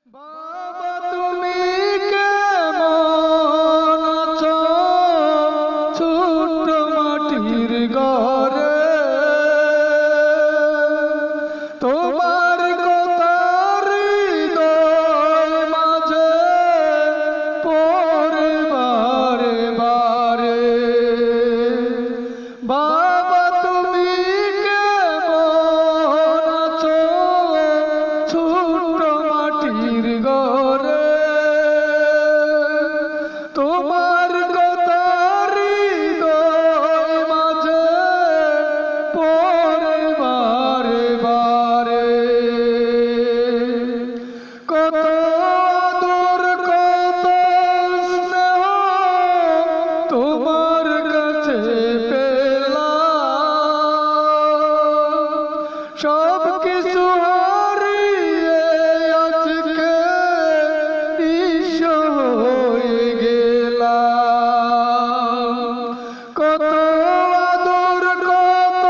বাবা তুমি কেমন আছো ছোট্ট মাটির ঘরে তোমার কথার হৃদয় মাঝে পড়ে বারে বারে বাবা তুমি কেমন আছো ছোট্ট মাটির ঘরে তোমার কথার হৃদয় মাঝে পড়ে বারে বারে কত আদর কত স্নেহ তোমার কাছে পেলাম সব কিছু হারিয়ে আজকে নিঃস্ব হয়ে গেলাম কত আদর কত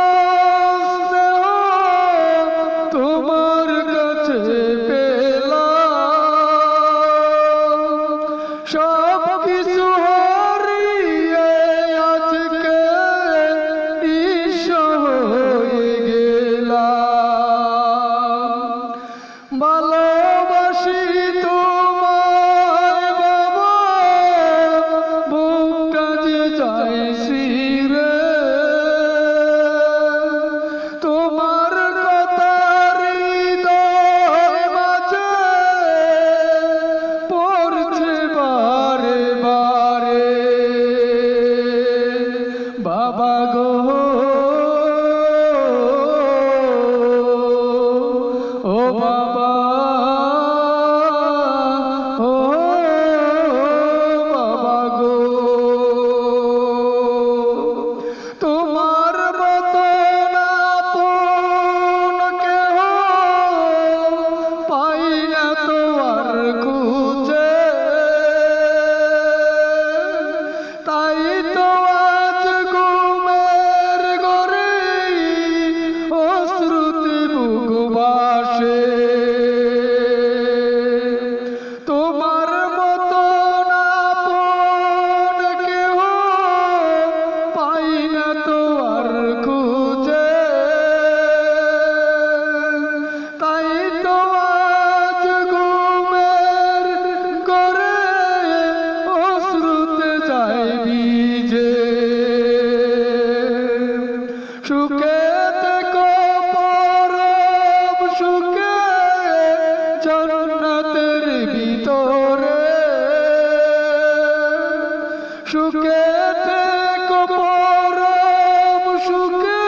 স্নেহ তোমার কাছে পেলাম সব কিছু হারিয়ে আজকে নিঃস্ব হয়ে গেলাম ভালোবাসি তোমায় বাবা বুকটা যে চাইছি রে তোমার কথার হৃদয় মাঝে পড়ছে বারে বারে বাবা গো ও বাবা ও বাবা গো তোমার মতন আপন কেহ পাই না তো আর খুঁজে তাই তো আজ ঘুমের ঘরে অশ্রুতি বুক ভাসে তোমার মতন আপন কেহ পাই না তো আর খুঁজে তাই তো আজ ঘুমের ঘরে অশ্রুতে যায় ভিজে সুখে থেকো পরম সুখে জান্নাতের ভিতরে সুখে থেকো পরম সুখে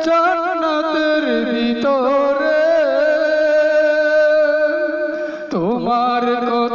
জান্নাতের ভিতরে তোমার কথা